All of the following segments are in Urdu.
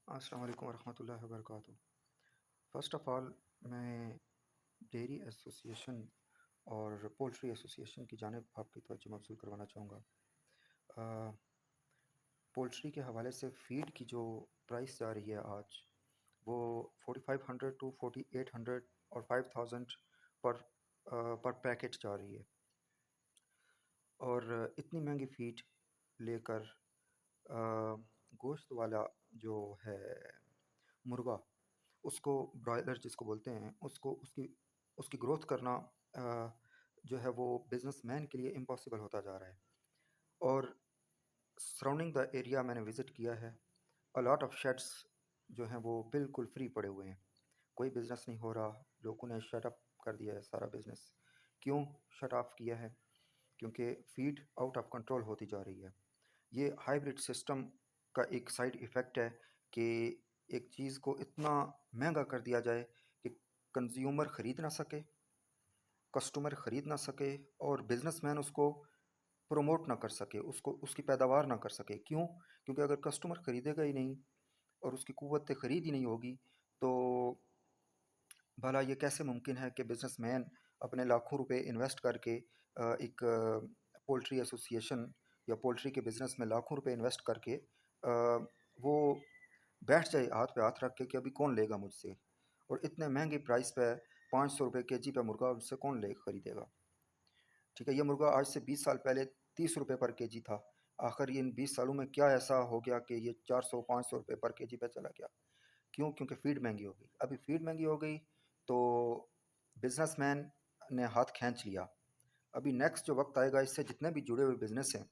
السلام علیکم ورحمۃ اللہ وبرکاتہ۔ فرسٹ آف آل میں ڈیری ایسوسیشن اور پولٹری ایسوسیشن کی جانب آپ کی توجہ مبذول کروانا چاہوں گا۔ پولٹری کے حوالے سے فیڈ کی جو پرائس جا رہی ہے آج وہ 4500 ٹو 4800 اور 5000 پر پر پیکٹ جا رہی ہے، اور اتنی مہنگی فیڈ لے کر گوشت والا جو ہے مرغا، اس کو برائلر جس کو بولتے ہیں، اس کی گروتھ کرنا جو ہے وہ بزنس مین کے لیے امپاسبل ہوتا جا رہا ہے۔ اور سراؤنڈنگ دا ایریا میں نے وزٹ کیا ہے، الاٹ آف شیڈس جو ہیں وہ بالکل فری پڑے ہوئے ہیں، کوئی بزنس نہیں ہو رہا، لوگوں نے شٹ اپ کر دیا ہے سارا بزنس۔ کیوں شٹ آف کیا ہے؟ کیونکہ فیڈ آؤٹ آف کنٹرول ہوتی جا رہی ہے۔ یہ ہائیبرڈ سسٹم کا ایک سائیڈ ایفیکٹ ہے کہ ایک چیز کو اتنا مہنگا کر دیا جائے کہ کنزیومر خرید نہ سکے، کسٹمر خرید نہ سکے، اور بزنس مین اس کو پروموٹ نہ کر سکے، اس کی پیداوار نہ کر سکے۔ کیوں؟ کیونکہ اگر کسٹمر خریدے گا ہی نہیں اور اس کی قوت خرید ہی نہیں ہوگی تو بھلا یہ کیسے ممکن ہے کہ بزنس مین اپنے لاکھوں روپے انویسٹ کر کے ایک پولٹری ایسوسیشن یا پولٹری کے بزنس میں لاکھوں روپے انویسٹ کر کے وہ بیٹھ جائے ہاتھ پہ ہاتھ رکھ کے کہ ابھی کون لے گا مجھ سے، اور اتنے مہنگی پرائس پہ 500 روپے کے جی پہ مرغا اس سے کون خریدے گا؟ ٹھیک ہے، یہ مرغا آج سے 20 سال پہلے 30 روپے پر کے جی تھا، آخر یہ ان 20 سالوں میں کیا ایسا ہو گیا کہ یہ 400 500 روپے پر کے جی پہ چلا گیا؟ کیوں؟ کیونکہ فیڈ مہنگی ہو گئی۔ ابھی فیڈ مہنگی ہو گئی تو بزنس مین نے ہاتھ کھینچ لیا۔ ابھی نیکسٹ جو وقت آئے گا، اس سے جتنے بھی جڑے ہوئے بزنس ہیں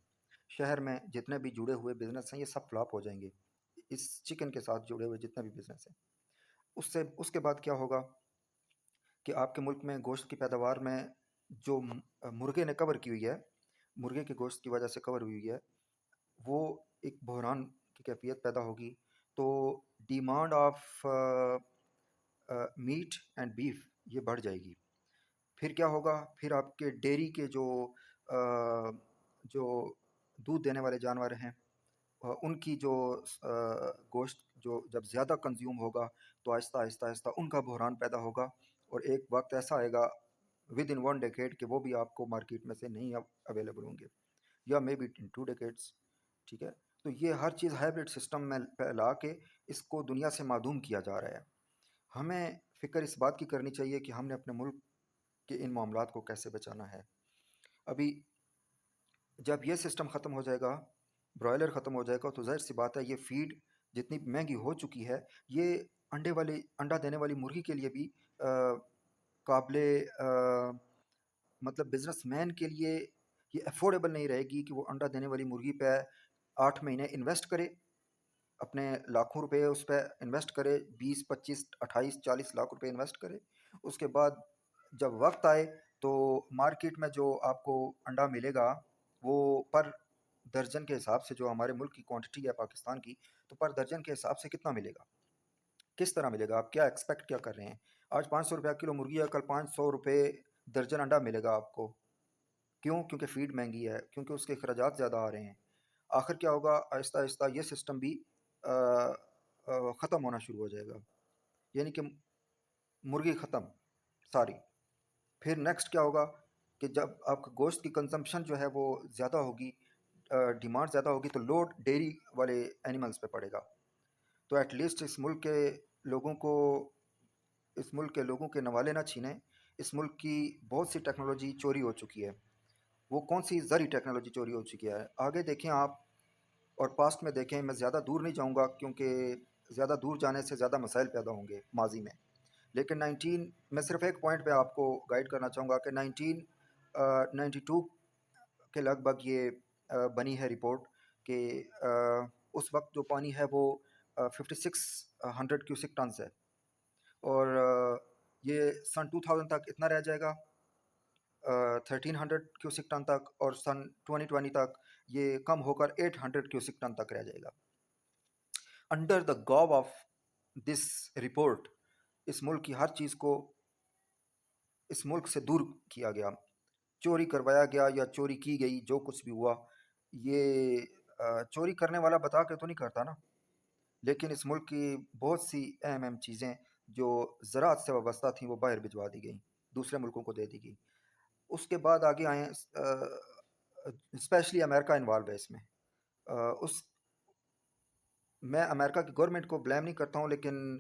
شہر میں، جتنے بھی جڑے ہوئے بزنس ہیں، یہ سب فلاپ ہو جائیں گے۔ اس چکن کے ساتھ جڑے ہوئے جتنے بھی بزنس ہیں، اس کے بعد کیا ہوگا کہ آپ کے ملک میں گوشت کی پیداوار میں جو مرغے نے کور کی ہوئی ہے، مرغے کے گوشت کی وجہ سے کور ہوئی ہے، وہ ایک بحران کی کیفیت پیدا ہوگی۔ تو demand of meat and beef یہ بڑھ جائے گی۔ پھر کیا ہوگا؟ پھر آپ کے ڈیری کے جو دودھ دینے والے جانور ہیں، ان کی جو گوشت جو جب زیادہ کنزیوم ہوگا تو آہستہ آہستہ آہستہ ان کا بحران پیدا ہوگا، اور ایک وقت ایسا آئے گا ود ان 1 ڈیکیڈ کہ وہ بھی آپ کو مارکیٹ میں سے نہیں اویلیبل ہوں گے، یا مے بی ان 2 ڈیکیڈس۔ ٹھیک ہے، تو یہ ہر چیز ہائبرڈ سسٹم میں لا کے اس کو دنیا سے معدوم کیا جا رہا ہے۔ ہمیں فکر اس بات کی کرنی چاہیے کہ ہم نے اپنے ملک کہ ان معاملات کو کیسے بچانا ہے۔ ابھی جب یہ سسٹم ختم ہو جائے گا، برائلر ختم ہو جائے گا، تو ظاہر سی بات ہے یہ فیڈ جتنی مہنگی ہو چکی ہے، یہ انڈا دینے والی مرغی کے لیے بھی قابل مطلب بزنس مین کے لیے یہ افورڈیبل نہیں رہے گی کہ وہ انڈا دینے والی مرغی پہ 8 مہینے انویسٹ کرے، اپنے لاکھوں روپے اس پہ انویسٹ کرے، 20 25 28 40 لاکھ روپے انویسٹ کرے، اس کے بعد جب وقت آئے تو مارکیٹ میں جو آپ کو انڈا ملے گا وہ پر درجن کے حساب سے، جو ہمارے ملک کی کوانٹٹی ہے پاکستان کی، تو پر درجن کے حساب سے کتنا ملے گا؟ کس طرح ملے گا؟ آپ کیا ایکسپیکٹ کیا کر رہے ہیں؟ آج 500 روپیہ کلو مرغی ہے، کل 500 روپے درجن انڈا ملے گا آپ کو۔ کیوں؟ کیونکہ فیڈ مہنگی ہے، کیونکہ اس کے اخراجات زیادہ آ رہے ہیں۔ آخر کیا ہوگا؟ آہستہ آہستہ یہ سسٹم بھی ختم ہونا شروع ہو جائے گا، یعنی کہ مرغی ختم ساری۔ پھر نیکسٹ کیا ہوگا کہ جب آپ کا گوشت کی کنزمپشن جو ہے وہ زیادہ ہوگی، ڈیمانڈ زیادہ ہوگی، تو لوڈ ڈیری والے اینیملز پہ پڑے گا۔ تو ایٹ لیسٹ اس ملک کے لوگوں کے نوالے نہ چھینیں۔ اس ملک کی بہت سی ٹیکنالوجی چوری ہو چکی ہے۔ وہ کون سی زرعی ٹیکنالوجی چوری ہو چکی ہے؟ آگے دیکھیں آپ، اور پاسٹ میں دیکھیں، میں زیادہ دور نہیں جاؤں گا کیونکہ زیادہ دور جانے سے زیادہ مسائل پیدا ہوں گے ماضی میں، لیکن میں صرف ایک پوائنٹ پہ آپ کو گائیڈ کرنا چاہوں گا کہ 1992 کے لگ بھگ یہ بنی ہے رپورٹ کہ اس وقت جو پانی ہے وہ 5600 کیوسک ٹنز ہے، اور یہ سن 2000 تک اتنا رہ جائے گا، 1300 کیوسک ٹن تک، اور سن 2020 تک یہ کم ہو کر 800 کیوسک ٹن تک رہ جائے گا۔ انڈر دا گاو آف دس رپورٹ، اس ملک کی ہر چیز کو اس ملک سے دور کیا گیا، چوری کروایا گیا یا چوری کی گئی، جو کچھ بھی ہوا، یہ چوری کرنے والا بتا کے تو نہیں کرتا نا، لیکن اس ملک کی بہت سی اہم اہم چیزیں جو زراعت سے وابستہ تھیں وہ باہر بھجوا دی گئیں، دوسرے ملکوں کو دے دی گئی۔ اس کے بعد آگے آئیں، اسپیشلی امریکہ انوالو ہے اس میں۔ اس میں امریکہ کی گورنمنٹ کو بلیم نہیں کرتا ہوں، لیکن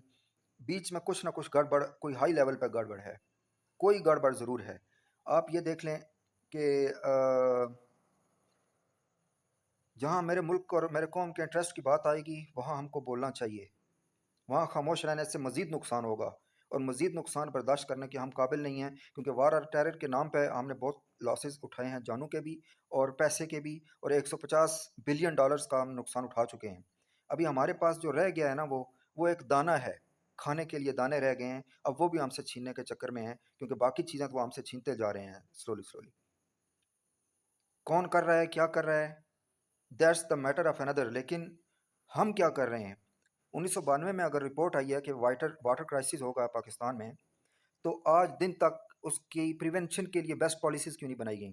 بیچ میں کچھ نہ کچھ گڑبڑ، کوئی ہائی لیول پہ گڑبڑ ہے، کوئی گڑبڑ ضرور ہے۔ آپ یہ دیکھ لیں کہ جہاں میرے ملک اور میرے قوم کے انٹرسٹ کی بات آئے گی وہاں ہم کو بولنا چاہیے، وہاں خاموش رہنے سے مزید نقصان ہوگا، اور مزید نقصان برداشت کرنے کے ہم قابل نہیں ہیں، کیونکہ وار اور ٹیرر کے نام پہ ہم نے بہت لاسز اٹھائے ہیں، جانوں کے بھی اور پیسے کے بھی، اور 150 بلین ڈالرز کا ہم نقصان اٹھا چکے ہیں۔ ابھی ہمارے پاس جو رہ گیا ہے نا، وہ ایک دانہ ہے، کھانے کے لیے دانے رہ گئے ہیں، اب وہ بھی ہم سے چھیننے کے چکر میں ہیں، کیونکہ باقی چیزیں تو وہ ہم سے چھینتے جا رہے ہیں سلولی سلولی۔ کون کر رہا ہے، کیا کر رہا ہے، دیٹس دا میٹر آف اندر، لیکن ہم کیا کر رہے ہیں؟ 1992 میں اگر رپورٹ آئی ہے کہ واٹر کرائسس ہوگا پاکستان میں، تو آج دن تک اس کی پریونشن کے لیے بیسٹ پالیسیز کیوں نہیں بنائی گئیں؟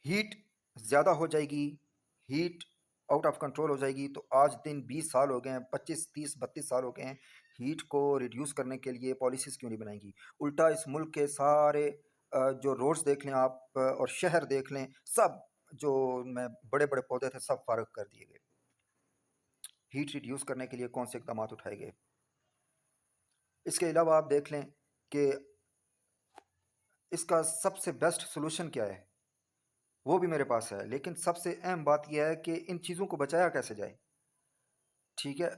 ہیٹ زیادہ ہو جائے گی، ہیٹ آؤٹ آف کنٹرول ہو جائے گی، تو آج دن 20 سال ہو گئے ہیں، 25 30 32 سال ہو گئے ہیں، ہیٹ کو ریڈیوس کرنے کے لیے پالیسیز کیوں نہیں بنائی گی؟ الٹا اس ملک کے سارے جو روڈز دیکھ لیں آپ، اور شہر دیکھ لیں، سب جو میں بڑے بڑے پودے تھے سب فارغ کر دیے گئے۔ ہیٹ ریڈیوس کرنے کے لیے کون سے اقدامات اٹھائے گئے؟ اس کے علاوہ آپ دیکھ لیں کہ اس کا سب سے بیسٹ سلوشن کیا ہے، وہ بھی میرے پاس ہے، لیکن سب سے اہم بات یہ ہے کہ ان چیزوں کو بچایا کیسے جائے۔ ٹھیک ہے،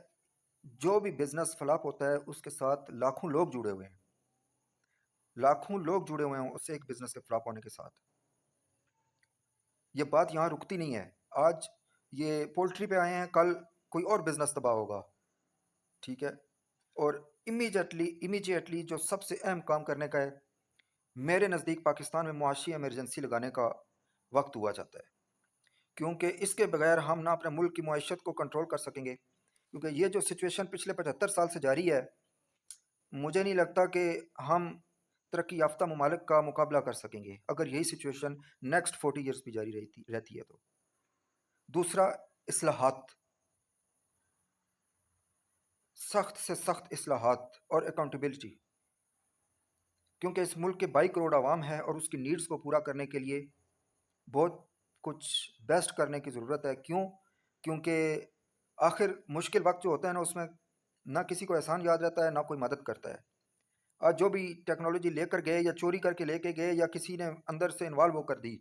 جو بھی بزنس فلاپ ہوتا ہے اس کے ساتھ لاکھوں لوگ جڑے ہوئے ہیں، لاکھوں لوگ جڑے ہوئے ہیں اس سے ایک بزنس کے فلاپ ہونے کے ساتھ۔ یہ بات یہاں رکتی نہیں ہے، آج یہ پولٹری پہ آئے ہیں، کل کوئی اور بزنس تباہ ہوگا، ٹھیک ہے؟ اور امیجیٹلی جو سب سے اہم کام کرنے کا ہے، میرے نزدیک پاکستان میں معاشی ایمرجنسی لگانے کا وقت ہوا جاتا ہے، کیونکہ اس کے بغیر ہم نہ اپنے ملک کی معیشت کو کنٹرول کر سکیں گے، کیونکہ یہ جو سچویشن پچھلے 75 سال سے جاری ہے، مجھے نہیں لگتا کہ ہم ترقی یافتہ ممالک کا مقابلہ کر سکیں گے اگر یہی سچویشن نیکسٹ 40 ایئرس بھی جاری رہتی ہے تو۔ دوسرا، اصلاحات، سخت سے سخت اصلاحات اور اکاؤنٹیبلٹی، کیونکہ اس ملک کے 22 کروڑ عوام ہے اور اس کی نیڈز کو پورا کرنے کے لیے بہت کچھ بیسٹ کرنے کی ضرورت ہے۔ کیوں؟ کیونکہ آخر مشکل وقت جو ہوتا ہے نا، اس میں نہ کسی کو احسان یاد رہتا ہے، نہ کوئی مدد کرتا ہے۔ آج جو بھی ٹیکنالوجی لے کر گئے یا چوری کر کے لے کے گئے یا کسی نے اندر سے انوالو ہو کر دی،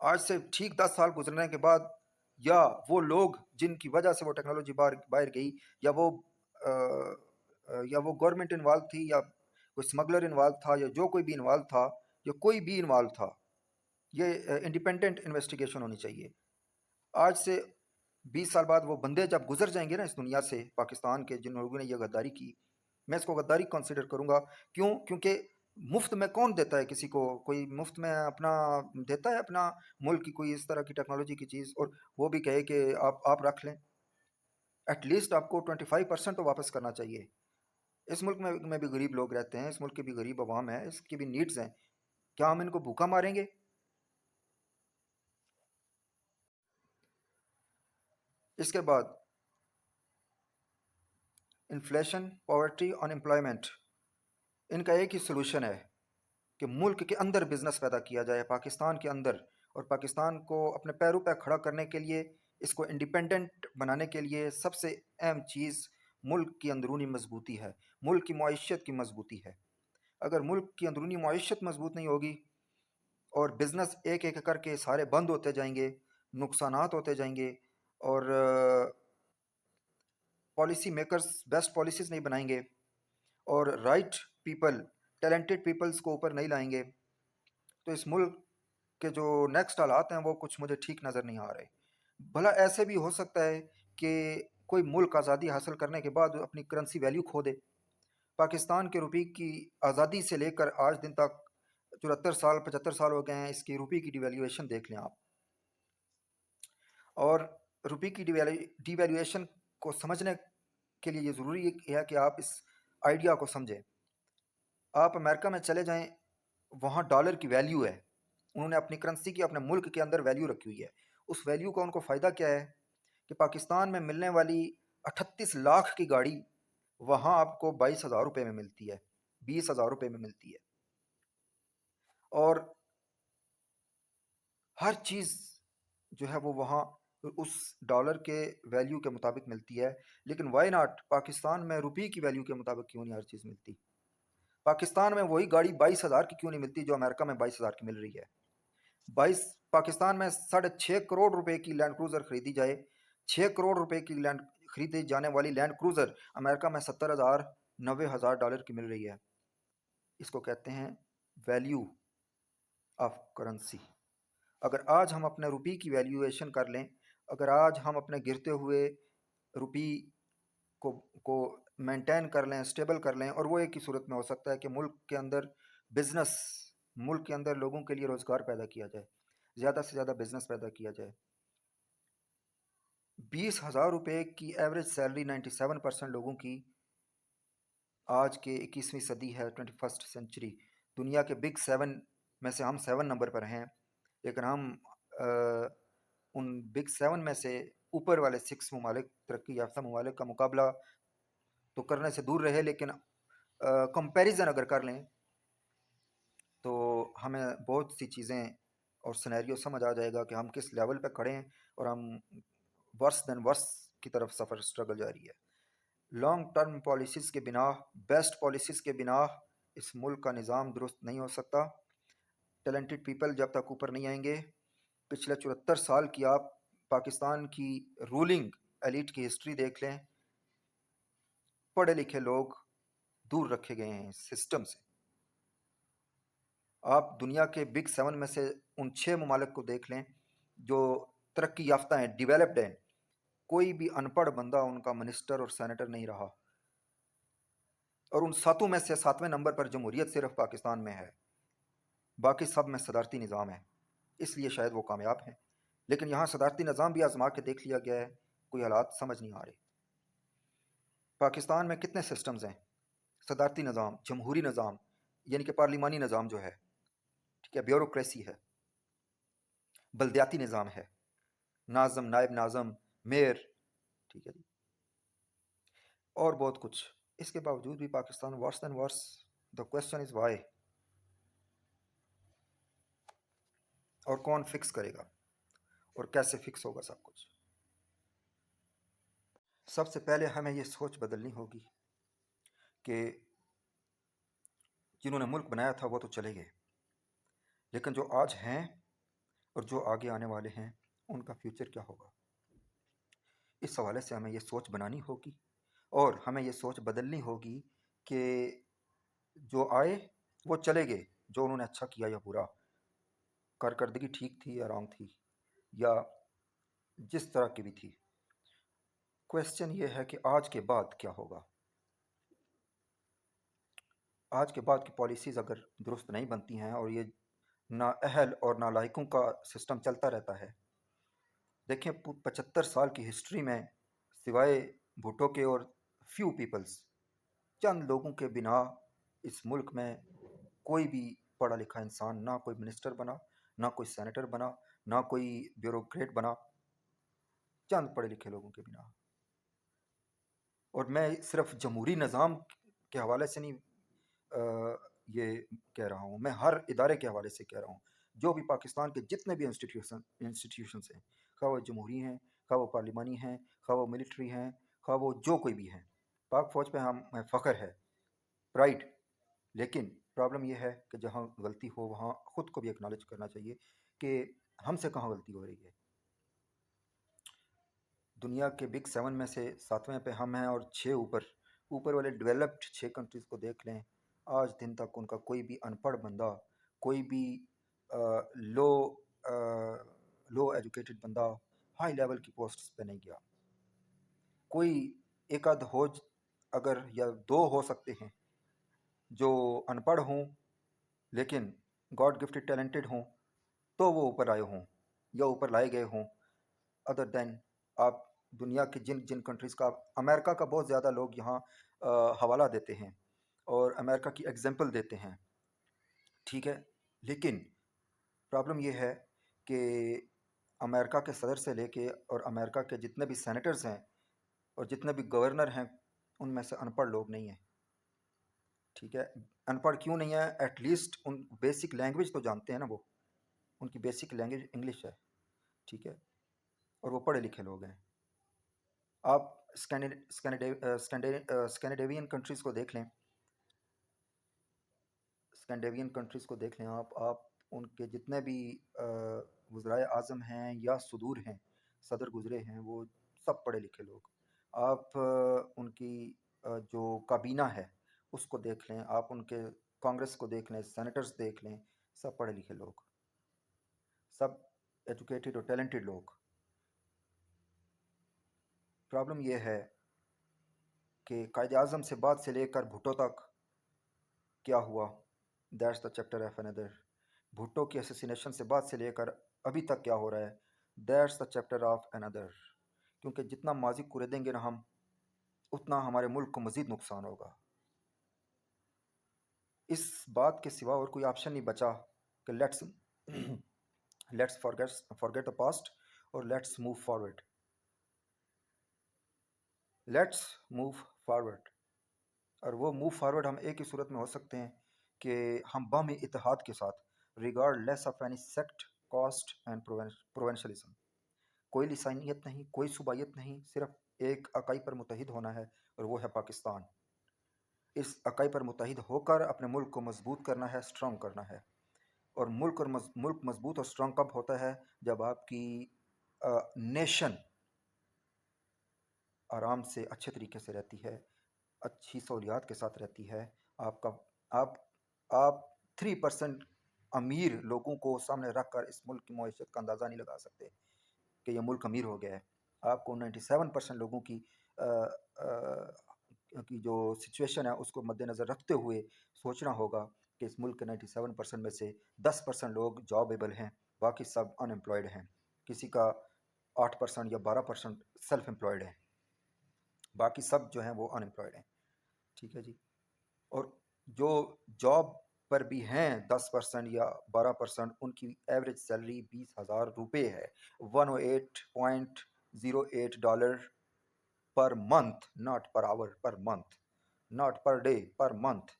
آج سے ٹھیک 10 سال گزرنے کے بعد، یا وہ لوگ جن کی وجہ سے وہ ٹیکنالوجی باہر گئی، یا وہ گورنمنٹ انوالو تھی، یا کوئی اسمگلر انوالو تھا، یا جو کوئی بھی انوالو تھا، یا کوئی بھی انوالو تھا، یہ انڈیپینڈنٹ انویسٹیگیشن ہونی چاہیے۔ آج سے 20 سال بعد وہ بندے جب گزر جائیں گے نا اس دنیا سے، پاکستان کے جن لوگوں نے یہ غداری کی، میں اس کو غداری کنسیڈر کروں گا۔ کیوں؟ کیونکہ مفت میں کون دیتا ہے کسی کو؟ کوئی مفت میں اپنا دیتا ہے اپنا ملک کی کوئی اس طرح کی ٹیکنالوجی کی چیز، اور وہ بھی کہے کہ آپ رکھ لیں؟ ایٹ لیسٹ آپ کو 25% تو واپس کرنا چاہیے۔ اس ملک میں بھی غریب لوگ رہتے ہیں، اس ملک کے بھی غریب عوام ہیں، اس کی بھی نیڈز ہیں، کیا ہم ان کو بھوکا ماریں گے؟ اس کے بعد انفلیشن، پاورٹی، ان امپلائمنٹ، ان کا ایک ہی سلوشن ہے کہ ملک کے اندر بزنس پیدا کیا جائے، پاکستان کے اندر، اور پاکستان کو اپنے پیروں پہ کھڑا کرنے کے لیے، اس کو انڈیپینڈنٹ بنانے کے لیے سب سے اہم چیز ملک کی اندرونی مضبوطی ہے، ملک کی معیشت کی مضبوطی ہے۔ اگر ملک کی اندرونی معیشت مضبوط نہیں ہوگی اور بزنس ایک ایک کر کے سارے بند ہوتے جائیں گے، نقصانات ہوتے جائیں گے، اور پالیسی میکرز بیسٹ پالیسیز نہیں بنائیں گے، اور رائٹ پیپل، ٹیلنٹڈ پیپلز کو اوپر نہیں لائیں گے، تو اس ملک کے جو نیکسٹ حالات ہیں وہ کچھ مجھے ٹھیک نظر نہیں آ رہے۔ بھلا ایسے بھی ہو سکتا ہے کہ کوئی ملک آزادی حاصل کرنے کے بعد اپنی کرنسی ویلیو کھو دے۔ پاکستان کے روپے کی آزادی سے لے کر آج دن تک 74 سال 75 سال ہو گئے ہیں، اس کی روپے کی ڈی ویلیویشن دیکھ لیں آپ، اور روپے کی ڈی ویلیویشن کو سمجھنے کے لیے یہ ضروری ہے کہ آپ اس آئیڈیا کو سمجھیں۔ آپ امریکہ میں چلے جائیں، وہاں ڈالر کی ویلیو ہے، انہوں نے اپنی کرنسی کی اپنے ملک کے اندر ویلیو رکھی ہوئی ہے، اس ویلیو کا ان کو فائدہ کیا ہے کہ پاکستان میں ملنے والی 38 لاکھ کی گاڑی وہاں آپ کو 22,000 روپے میں ملتی ہے، 20,000 روپے میں ملتی ہے، اور ہر چیز جو ہے وہ وہاں اس ڈالر کے ویلیو کے مطابق ملتی ہے. لیکن وائی ناٹ پاکستان میں روپی کی ویلیو کے مطابق کیوں نہیں ہر چیز ملتی؟ پاکستان میں وہی گاڑی 22,000 کی کیوں نہیں ملتی جو امریکہ میں 22,000 کی مل رہی ہے؟ پاکستان میں 6.5 کروڑ روپے کی لینڈ کروزر خریدی جائے، 6 کروڑ روپے کی لینڈ خریدی جانے والی لینڈ کروزر امریکہ میں 70,000 90,000 ڈالر کی مل رہی ہے. اس کو کہتے ہیں ویلیو آف کرنسی. اگر آج ہم اپنے روپی کی ویلیویشن کر لیں، اگر آج ہم اپنے گرتے ہوئے روپی کو مینٹین کر لیں، اسٹیبل کر لیں، اور وہ ایک ہی صورت میں ہو سکتا ہے کہ ملک کے اندر بزنس، ملک کے اندر لوگوں کے لیے روزگار پیدا کیا جائے، زیادہ سے زیادہ بزنس پیدا کیا جائے. 20,000 روپے کی ایوریج سیلری 97% لوگوں کی آج کے 21ویں صدی ہے، 21st سینچری. دنیا کے بگ 7 میں سے ہم 7 نمبر پر ہیں، لیکن ہم ان بگ 7 میں سے اوپر والے 6 ممالک، ترقی یافتہ ممالک کا مقابلہ تو کرنے سے دور رہے، لیکن کمپیریزن اگر کر لیں تو ہمیں بہت سی چیزیں اور سینیریو سمجھ آ جائے گا کہ ہم کس لیول پہ کھڑے ہیں، اور ہم ورس دین ورس کی طرف سفر اسٹرگل جاری ہے. لانگ ٹرم پالیسیز کے بنا، بیسٹ پالیسیز کے بنا اس ملک کا نظام درست نہیں ہو سکتا. ٹیلنٹڈ پیپل جب تک اوپر نہیں آئیں گے، پچھلے 74 سال کی آپ پاکستان کی رولنگ ایلیٹ کی ہسٹری دیکھ لیں، پڑھے لکھے لوگ دور رکھے گئے ہیں سسٹم سے. آپ دنیا کے بگ 7 میں سے ان 6 ممالک کو دیکھ لیں جو ترقی یافتہ ہیں، ڈیولپڈ ہیں، کوئی بھی ان پڑھ بندہ ان کا منسٹر اور سینیٹر نہیں رہا. اور ان 7 میں سے 7ویں نمبر پر جمہوریت صرف پاکستان میں ہے، باقی سب میں صدارتی نظام ہے. اس لیے شاید وہ کامیاب ہیں، لیکن یہاں صدارتی نظام بھی آزما کے دیکھ لیا گیا ہے، کوئی حالات سمجھ نہیں آ رہے. پاکستان میں کتنے سسٹمز ہیں؟ صدارتی نظام، جمہوری نظام یعنی کہ پارلیمانی نظام جو ہے، ٹھیک ہے، بیوروکریسی ہے، بلدیاتی نظام ہے، ناظم، نائب ناظم، میئر، ٹھیک ہے جی، اور بہت کچھ. اس کے باوجود بھی پاکستان ورس دین ورس. دا کوشچن از وائی، اور کون فکس کرے گا اور کیسے فکس ہوگا سب کچھ؟ سب سے پہلے ہمیں یہ سوچ بدلنی ہوگی کہ جنہوں نے ملک بنایا تھا وہ تو چلے گئے، لیکن جو آج ہیں اور جو آگے آنے والے ہیں ان کا فیوچر کیا ہوگا؟ اس حوالے سے ہمیں یہ سوچ بنانی ہوگی، اور ہمیں یہ سوچ بدلنی ہوگی کہ جو آئے وہ چلے گئے، جو انہوں نے اچھا کیا یا برا، کارکردگی ٹھیک تھی یا رانگ تھی یا جس طرح کی بھی تھی. کویسچن یہ ہے کہ آج کے بعد کیا ہوگا؟ آج کے بعد کی پالیسیز اگر درست نہیں بنتی ہیں اور یہ نااہل اور نالائقوں کا سسٹم چلتا رہتا ہے. دیکھیں 75 سال کی ہسٹری میں سوائے بھٹو کے اور فیو پیپلز، چند لوگوں کے بنا اس ملک میں کوئی بھی پڑھا لکھا انسان، نہ کوئی منسٹر بنا، نہ کوئی سینیٹر بنا، نہ کوئی بیوروکریٹ بنا، چند پڑھے لکھے لوگوں کے بنا. اور میں صرف جمہوری نظام کے حوالے سے نہیں یہ کہہ رہا ہوں، میں ہر ادارے کے حوالے سے کہہ رہا ہوں. جو بھی پاکستان کے جتنے بھی انسٹیٹیوشنز ہیں، خواہ وہ جمہوری ہیں، خواہ وہ پارلیمانی ہیں، خواہ وہ ملٹری ہیں، خواہ وہ جو کوئی بھی ہیں، پاک فوج پہ ہمیں فخر ہے، پرائڈ. لیکن پرابلم یہ ہے کہ جہاں غلطی ہو وہاں خود کو بھی اکنالج کرنا چاہیے کہ ہم سے کہاں غلطی ہو رہی ہے. دنیا کے بگ 7 میں سے 7ویں پہ ہم ہیں، اور 6 اوپر والے ڈیولپڈ 6 کنٹریز کو دیکھ لیں، آج دن تک ان کا کوئی بھی ان پڑھ بندہ، کوئی بھی لو لو ایجوکیٹڈ بندہ ہائی لیول کی پوسٹس پہ نہیں گیا. کوئی ایک آدھ ہو، اگر یا دو ہو سکتے ہیں جو ان پڑھ ہوں لیکن گاڈ گفٹڈ ٹیلنٹڈ ہوں، تو وہ اوپر آئے ہوں یا اوپر لائے گئے ہوں. ادر دین آپ دنیا کے جن کنٹریز کا، امریکہ کا بہت زیادہ لوگ یہاں حوالہ دیتے ہیں اور امریکہ کی ایگزامپل دیتے ہیں، ٹھیک ہے، لیکن پرابلم یہ ہے کہ امریکہ کے صدر سے لے کے اور امریکہ کے جتنے بھی سینیٹرز ہیں اور جتنے بھی گورنر ہیں ان میں سے ان پڑھ لوگ نہیں ہیں. ٹھیک ہے. ان پڑھ کیوں نہیں ہے؟ At least in basic language تو جانتے ہیں نا. وہ ان کی بیسک لینگویج انگلش ہے. ٹھیک ہے. اور وہ پڑھے لکھے لوگ ہیں. آپ اسکینڈیوین کنٹریز کو دیکھ لیں. اسکینڈیوین کنٹریز کو دیکھ لیں آپ ان کے جتنے بھی وزرائے اعظم ہیں یا صدور ہیں، صدر گزرے ہیں، وہ سب پڑھے لکھے لوگ. آپ ان کی جو کابینہ ہے اس کو دیکھ لیں، آپ ان کے کانگریس کو دیکھ لیں، سینیٹرز دیکھ لیں، سب پڑھے لکھے لوگ، سب ایجوکیٹڈ اور ٹیلنٹڈ لوگ. پرابلم یہ ہے کہ قائد اعظم سے بعد سے لے کر بھٹو تک کیا ہوا، دیٹس دا چیپٹر آف اندر. بھٹو کی اسیسینیشن سے بعد سے لے کر ابھی تک کیا ہو رہا ہے، دیٹس دا چیپٹر آف اندر. کیونکہ جتنا ماضی کوریدیں گے نا ہم، اتنا ہمارے ملک کو مزید نقصان ہوگا. اس بات کے سوا اور کوئی آپشن نہیں بچا کہ لیٹس فارگیٹ دا پاسٹ اور let's move forward. Let's move forward. اور وہ موو فارورڈ ہم ایک ہی صورت میں ہو سکتے ہیں کہ ہم باہمی اتحاد کے ساتھ، regardless of any sect, caste and provincialism. کوئی لسانیت نہیں، کوئی صوبائیت نہیں، صرف ایک اکائی پر متحد ہونا ہے اور وہ ہے پاکستان. اس اکائی پر متحد ہو کر اپنے ملک کو مضبوط کرنا ہے، اسٹرانگ کرنا ہے. اور ملک مضبوط اور اسٹرانگ کب ہوتا ہے؟ جب آپ کی نیشن آرام سے اچھے طریقے سے رہتی ہے، اچھی سہولیات کے ساتھ رہتی ہے. آپ 3% امیر لوگوں کو سامنے رکھ کر اس ملک کی معیشت کا اندازہ نہیں لگا سکتے کہ یہ ملک امیر ہو گیا ہے. آپ کو 97% لوگوں کی جو سچویشن ہے اس کو مد نظر رکھتے ہوئے سوچنا ہوگا کہ اس ملک کے 97% میں سے 10% لوگ جابیبل ہیں، باقی سب ان امپلائڈ ہیں. کسی کا 8% یا 12% سیلف امپلائڈ ہیں، باقی سب جو ہیں وہ ان امپلائڈ ہیں. ٹھیک ہے جی. اور جو جاب پر بھی ہیں 10% یا 12%، ان کی ایوریج سیلری 20,000 روپے ہے، $108.08 per month, not per hour, per month, not per day, per month.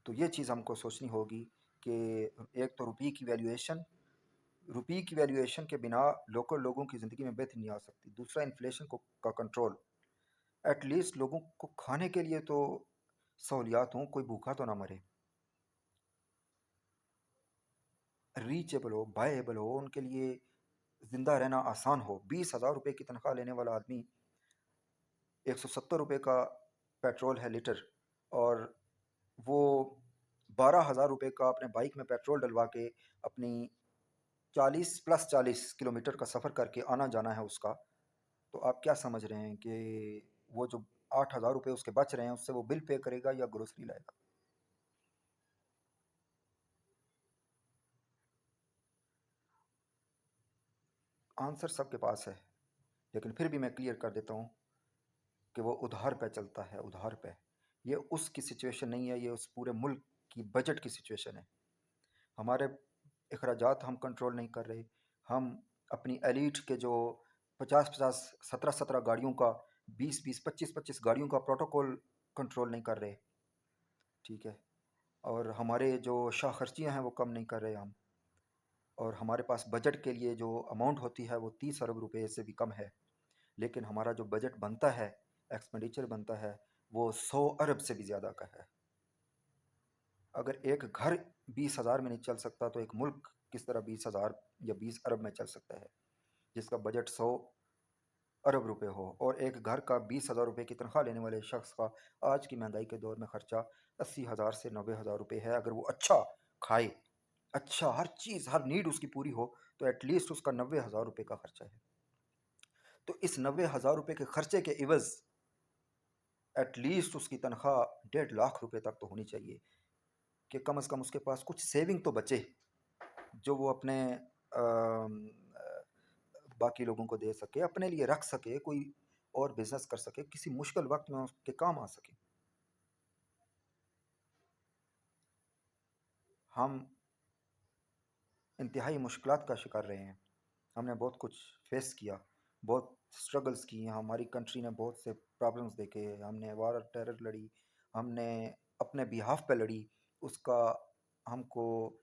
تو یہ چیز ہم کو سوچنی ہوگی کہ ایک تو روپی کی ویلیویشن کے بنا لوکل لوگوں کی زندگی میں بہتری نہیں آ سکتی. دوسرا انفلیشن کا کنٹرول. ایٹ لیسٹ لوگوں کو کھانے کے لیے تو سہولیات ہوں، کوئی بھوکا تو نہ مرے. ریچیبل ہو، بائیبل ہو، ان کے لیے زندہ رہنا آسان ہو. 20,000 روپے کی تنخواہ لینے والا آدمی 170 روپے کا پیٹرول ہے لیٹر، اور وہ 12,000 روپے کا اپنے بائک میں پیٹرول ڈلوا کے اپنی 40 کلومیٹر کا سفر کر کے آنا جانا ہے اس کا. تو آپ کیا سمجھ رہے ہیں کہ وہ جو 8,000 روپے اس کے بچ رہے ہیں اس سے وہ بل پے کرے گا یا گروسری لائے گا؟ آنسر سب کے پاس ہے، لیکن پھر بھی میں کلیئر کر دیتا ہوں کہ وہ ادھار پہ چلتا ہے، ادھار پہ. یہ اس کی سچویشن نہیں ہے، یہ اس پورے ملک کی بجٹ کی سچویشن ہے. ہمارے اخراجات ہم کنٹرول نہیں کر رہے. ہم اپنی ایلیٹ کے جو 50 17 گاڑیوں کا، 20 25 گاڑیوں کا پروٹوکول کنٹرول نہیں کر رہے. ٹھیک ہے. اور ہمارے جو شاہ خرچیاں ہیں وہ کم نہیں کر رہے ہم. اور ہمارے پاس بجٹ کے لیے جو اماؤنٹ ہوتی ہے وہ 30 ارب روپے سے بھی کم ہے. لیکن ہمارا جو بجٹ بنتا ہے، ایکسپینڈیچر بنتا ہے، وہ 100 ارب سے بھی زیادہ کا ہے. اگر ایک گھر 20,000 میں نہیں چل سکتا تو ایک ملک کس طرح 20,000 یا 20 ارب میں چل سکتا ہے، جس کا بجٹ 100 ارب روپے ہو. اور ایک گھر کا 20,000 روپے کی تنخواہ لینے والے شخص کا آج کی مہنگائی کے دور میں خرچہ 80,000 سے 90,000 روپے ہے. اگر وہ اچھا کھائے، اچھا ہر چیز، ہر نیڈ اس کی پوری ہو، تو ایٹ لیسٹ اس کا 90,000 روپے کا خرچہ ہے. تو اس 90,000 روپے کے خرچے کے عوض ایٹ لیسٹ اس کی تنخواہ 1.5 لاکھ روپے تک تو ہونی چاہیے کہ کم از کم اس کے پاس کچھ سیونگ تو بچے جو وہ اپنے باقی لوگوں کو دے سکے، اپنے لیے رکھ سکے، کوئی اور بزنس کر سکے، کسی مشکل وقت میں اس کے کام آ سکے. ہم انتہائی مشکلات کا شکار رہے ہیں. ہم نے بہت کچھ فیس کیا، بہت اسٹرگلس کی ہیں. ہماری کنٹری نے بہت سے پرابلمس دیکھے. ہم نے وار اور ٹیرر لڑی، ہم نے اپنے بیہاف پہ لڑی. اس کا ہم کو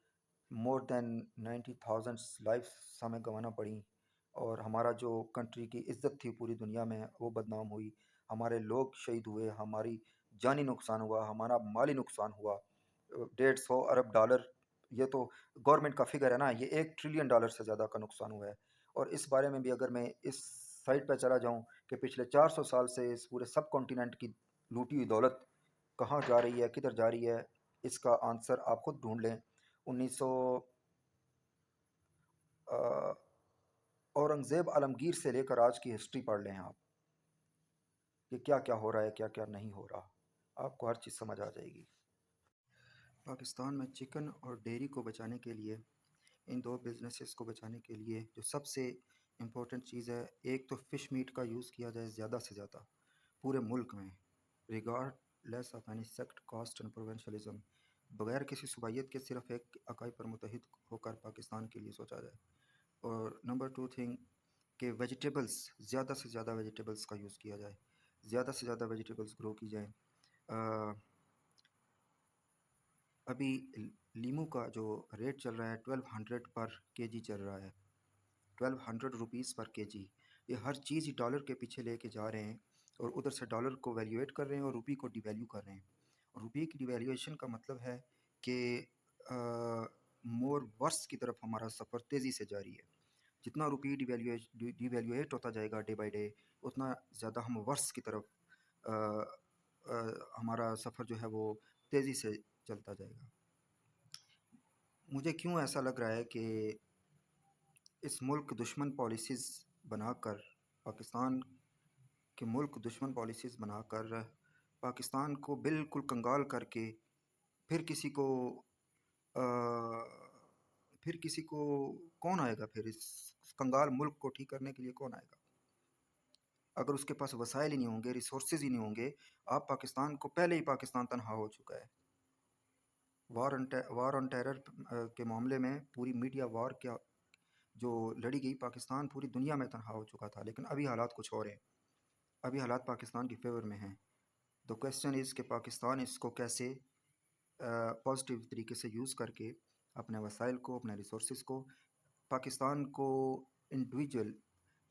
مور دین 90,000 لائفس ہمیں گنوانا پڑی، اور ہمارا جو کنٹری کی عزت تھی پوری دنیا میں وہ بدنام ہوئی. ہمارے لوگ شہید ہوئے، ہماری جانی نقصان ہوا، ہمارا مالی نقصان ہوا. 150 ارب ڈالر، یہ تو گورنمنٹ کا فگر ہے نا، یہ $1 ٹریلین سے زیادہ کا نقصان ہوا ہے. اور اس بارے میں بھی اگر میں اس سائٹ پہ چلا جاؤں کہ پچھلے 400 سال سے اس پورے سب کانٹیننٹ کی لوٹی ہوئی دولت کہاں جا رہی ہے، کدھر جا رہی ہے، اس کا آنسر آپ خود ڈھونڈ لیں. 1900 اورنگزیب عالمگیر سے لے کر آج کی ہسٹری پڑھ لیں آپ کہ کیا کیا ہو رہا ہے، کیا کیا نہیں ہو رہا. آپ کو ہر چیز سمجھ آ جائے گی. پاکستان میں چکن اور ڈیری کو بچانے کے لیے، ان دو بزنسز کو بچانے کے لیے جو سب سے امپورٹنٹ چیز ہے، ایک تو فش میٹ کا یوز کیا جائے زیادہ سے زیادہ پورے ملک میں، regardless of any sect caste and provincialism, بغیر کسی صوبائیت کے صرف ایک اکائی پر متحد ہو کر پاکستان کے لیے سوچا جائے. اور نمبر 2 تھنگ کہ ویجیٹیبلس، زیادہ سے زیادہ ویجیٹیبلس کا یوز کیا جائے، زیادہ سے زیادہ ویجیٹیبلس گرو کی جائیں. ابھی لیمو کا جو ریٹ چل رہا ہے 1200 پر کے جی چل رہا ہے، 1200 روپیز پر کے جی. یہ ہر چیز ہی ڈالر کے پیچھے لے کے جا رہے ہیں، اور ادھر سے ڈالر کو ویلیویٹ کر رہے ہیں اور روپی کو ڈی ویلیو کر رہے ہیں. اور روپی کی ڈی ویلیویشن کا مطلب ہے کہ مور ورس کی طرف ہمارا سفر تیزی سے جاری ہے. جتنا روپی ڈی ویلیویٹ ہوتا جائے گا ڈے بائی ڈے، اتنا زیادہ ہم ورس کی طرف ہمارا سفر جو ہے وہ تیزی سے چلتا جائے گا. مجھے کیوں ایسا لگ رہا ہے کہ اس ملک دشمن پالیسیز بنا کر، پاکستان کے ملک دشمن پالیسیز بنا کر پاکستان کو بالکل کنگال کر کے پھر کسی کو کون آئے گا؟ پھر اس کنگال ملک کو ٹھیک کرنے کے لیے کون آئے گا اگر اس کے پاس وسائل ہی نہیں ہوں گے، ریسورسز ہی نہیں ہوں گے؟ آپ پاکستان کو پہلے ہی پاکستان تنہا ہو چکا ہے. وار آن ٹیرر کے معاملے میں پوری میڈیا وار کیا جو لڑی گئی، پاکستان پوری دنیا میں تنہا ہو چکا تھا. لیکن ابھی حالات کچھ اور ہیں، ابھی حالات پاکستان کی فیور میں ہیں. تو کویسچن از کہ پاکستان اس کو کیسے پازیٹیو طریقے سے یوز کر کے اپنے وسائل کو، اپنے ریسورسز کو، پاکستان کو انڈیویجول،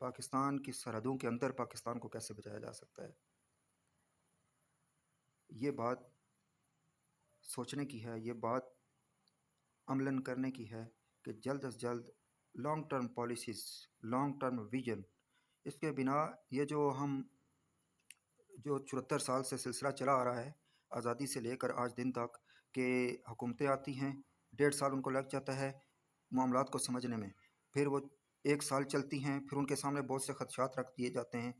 پاکستان کی سرحدوں کے اندر پاکستان کو کیسے بچایا جا سکتا ہے. یہ بات سوچنے کی ہے، یہ بات عملاً کرنے کی ہے کہ جلد از جلد long term policies, long term vision. اس کے بنا یہ جو 74 سال سے سلسلہ چلا آ رہا ہے آزادی سے لے کر آج دن تک، کہ حکومتیں آتی ہیں، 1.5 سال ان کو لگ جاتا ہے معاملات کو سمجھنے میں، پھر وہ 1 سال چلتی ہیں، پھر ان کے سامنے بہت سے خدشات رکھ دیے جاتے ہیں،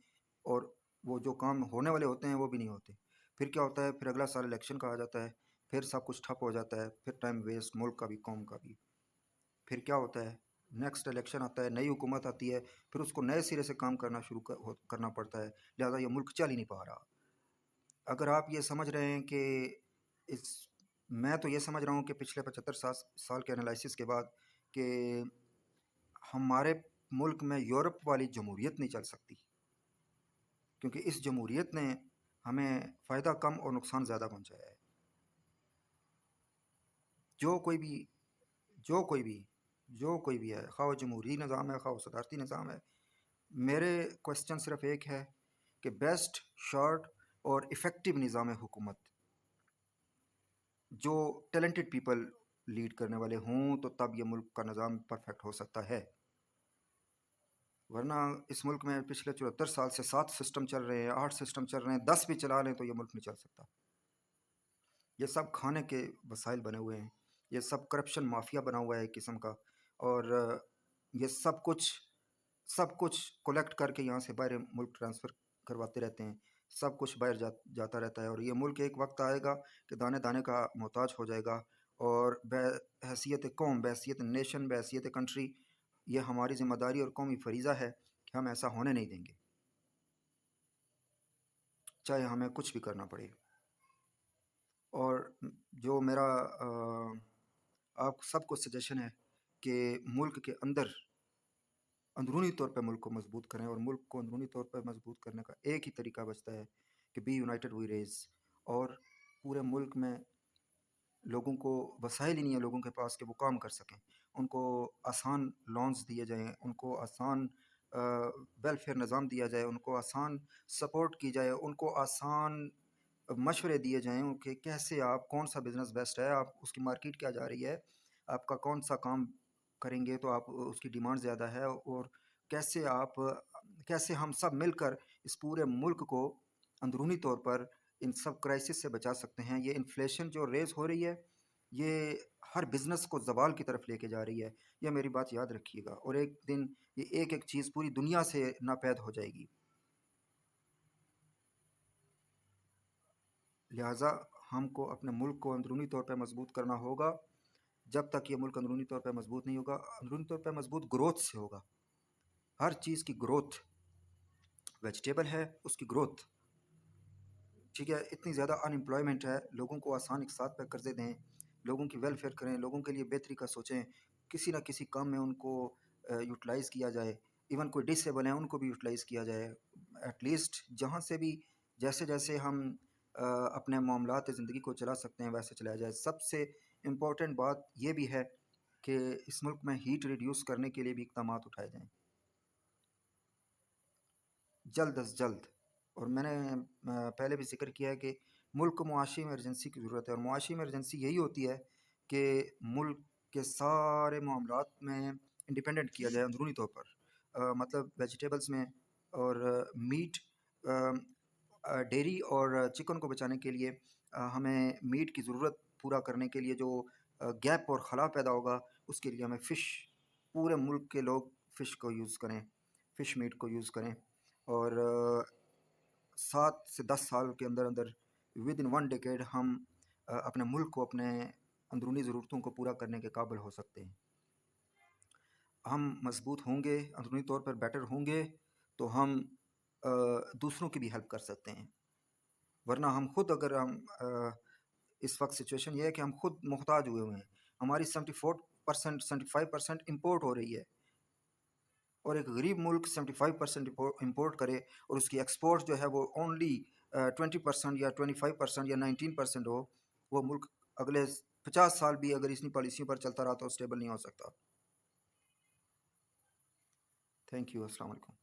اور وہ جو کام ہونے والے ہوتے ہیں وہ بھی نہیں ہوتے. پھر کیا ہوتا ہے؟ پھر اگلا سال الیکشن کا آ جاتا ہے، پھر سب کچھ ٹھپ ہو جاتا ہے، پھر ٹائم ویسٹ، ملک کا بھی قوم کا بھی. پھر کیا ہوتا ہے؟ نیکسٹ الیکشن آتا ہے، نئی حکومت آتی ہے، پھر اس کو نئے سرے سے کام کرنا شروع کرنا پڑتا ہے. لہٰذا یہ ملک چل ہی نہیں پا رہا. اگر آپ یہ سمجھ رہے ہیں کہ اس میں تو یہ سمجھ رہا ہوں کہ پچھلے 75 سال کے انالائسس کے بعد کہ ہمارے ملک میں یورپ والی جمہوریت نہیں چل سکتی، کیونکہ اس جمہوریت نے ہمیں فائدہ کم اور نقصان زیادہ پہنچایا ہے. جو کوئی بھی ہے، خواہ وہ جمہوری نظام ہے، خواہ وہ صدارتی نظام ہے، میرے کوشچن صرف ایک ہے کہ بیسٹ، شارٹ اور افیکٹو نظام حکومت جو ٹیلنٹڈ پیپل لیڈ کرنے والے ہوں تو تب یہ ملک کا نظام پرفیکٹ ہو سکتا ہے. ورنہ اس ملک میں پچھلے 74 سال سے 7 سسٹم چل رہے ہیں، 8 سسٹم چل رہے ہیں، 10 بھی چلا لیں تو یہ ملک نہیں چل سکتا. یہ سب کھانے کے وسائل بنے ہوئے ہیں، یہ سب کرپشن مافیا بنا ہوا ہے ایک قسم کا، اور یہ سب کچھ کولیکٹ کر کے یہاں سے باہر ملک ٹرانسفر کرواتے رہتے ہیں. سب کچھ باہر جاتا رہتا ہے، اور یہ ملک ایک وقت آئے گا کہ دانے دانے کا محتاج ہو جائے گا. اور بحیثیت قوم، بحیثیت نیشن، بحیثیت کنٹری، یہ ہماری ذمہ داری اور قومی فریضہ ہے کہ ہم ایسا ہونے نہیں دیں گے، چاہے ہمیں کچھ بھی کرنا پڑے. اور جو میرا آپ سب کو سجیشن ہے کہ ملک کے اندر اندرونی طور پہ ملک کو مضبوط کریں، اور ملک کو اندرونی طور پہ مضبوط کرنے کا ایک ہی طریقہ بچتا ہے کہ بی یونائٹڈ وی ریز، اور پورے ملک میں لوگوں کو وسائل ہی نہیں ہے لوگوں کے پاس کہ وہ کام کر سکیں، ان کو آسان لونز دیے جائیں، ان کو آسان ویلفیئر نظام دیا جائے، ان کو آسان سپورٹ کی جائے، ان کو آسان مشورے دیے جائیں کہ کیسے آپ کون سا بزنس بیسٹ ہے، آپ اس کی مارکیٹ کیا جا رہی ہے، آپ کا کون سا کام کریں گے تو آپ اس کی ڈیمانڈ زیادہ ہے، اور کیسے ہم سب مل کر اس پورے ملک کو اندرونی طور پر ان سب کرائسس سے بچا سکتے ہیں۔ یہ انفلیشن جو ریز ہو رہی ہے، یہ ہر بزنس کو زوال کی طرف لے کے جا رہی ہے، یہ میری بات یاد رکھیے گا، اور ایک دن یہ ایک ایک چیز پوری دنیا سے ناپید ہو جائے گی۔ لہٰذا ہم کو اپنے ملک کو اندرونی طور پہ مضبوط کرنا ہوگا۔ جب تک یہ ملک اندرونی طور پہ مضبوط نہیں ہوگا، اندرونی طور پہ مضبوط گروتھ سے ہوگا، ہر چیز کی گروتھ، ویجیٹیبل ہے اس کی گروتھ، ٹھیک ہے، اتنی زیادہ ان امپلائمنٹ ہے، لوگوں کو آسان اقساط پہ قرضے دیں، لوگوں کی ویلفیئر کریں، لوگوں کے لیے بہتری کا سوچیں، کسی نہ کسی کام میں ان کو یوٹیلائز کیا جائے، ایون کوئی ڈسیبل ہیں ان کو بھی یوٹیلائز کیا جائے، ایٹ لیسٹ جہاں سے بھی جیسے جیسے ہم اپنے معاملات زندگی کو چلا سکتے ہیں ویسے چلایا جائے۔ سب سے امپورٹنٹ بات یہ بھی ہے کہ اس ملک میں ہیٹ ریڈیوس کرنے کے لیے بھی اقدامات اٹھائے جائیں جلد از جلد۔ اور میں نے پہلے بھی ذکر کیا ہے کہ ملک کو معاشی ایمرجنسی کی ضرورت ہے، اور معاشی ایمرجنسی یہی ہوتی ہے کہ ملک کے سارے معاملات میں انڈیپینڈنٹ کیا جائے اندرونی طور پر، مطلب ویجیٹیبلز میں، اور میٹ، ڈیری اور چکن کو بچانے کے لیے ہمیں میٹ کی ضرورت پورا کرنے کے لیے جو گیپ اور خلا پیدا ہوگا، اس کے لیے ہمیں فش، پورے ملک کے لوگ فش کو یوز کریں، فش میٹ کو یوز کریں، اور 7 سے 10 سال کے اندر اندر ود ان 1 ڈیکیڈ ہم اپنے ملک کو اپنے اندرونی ضرورتوں کو پورا کرنے کے قابل ہو سکتے ہیں۔ ہم مضبوط ہوں گے، اندرونی طور پر بیٹر ہوں گے، تو ہم دوسروں کی بھی ہیلپ کر سکتے ہیں، ورنہ ہم خود، اگر ہم اس وقت سچویشن یہ ہے کہ ہم خود محتاج ہوئے ہیں، ہماری 74% 75% امپورٹ ہو رہی ہے، اور ایک غریب ملک 75% امپورٹ کرے اور اس کی ایکسپورٹ جو ہے وہ اونلی 20% یا 25% یا 19% ہو، وہ ملک اگلے 50 سال بھی اگر اتنی پالیسیوں پر چلتا رہا تو اسٹیبل نہیں ہو سکتا۔ تھینک یو، السلام علیکم۔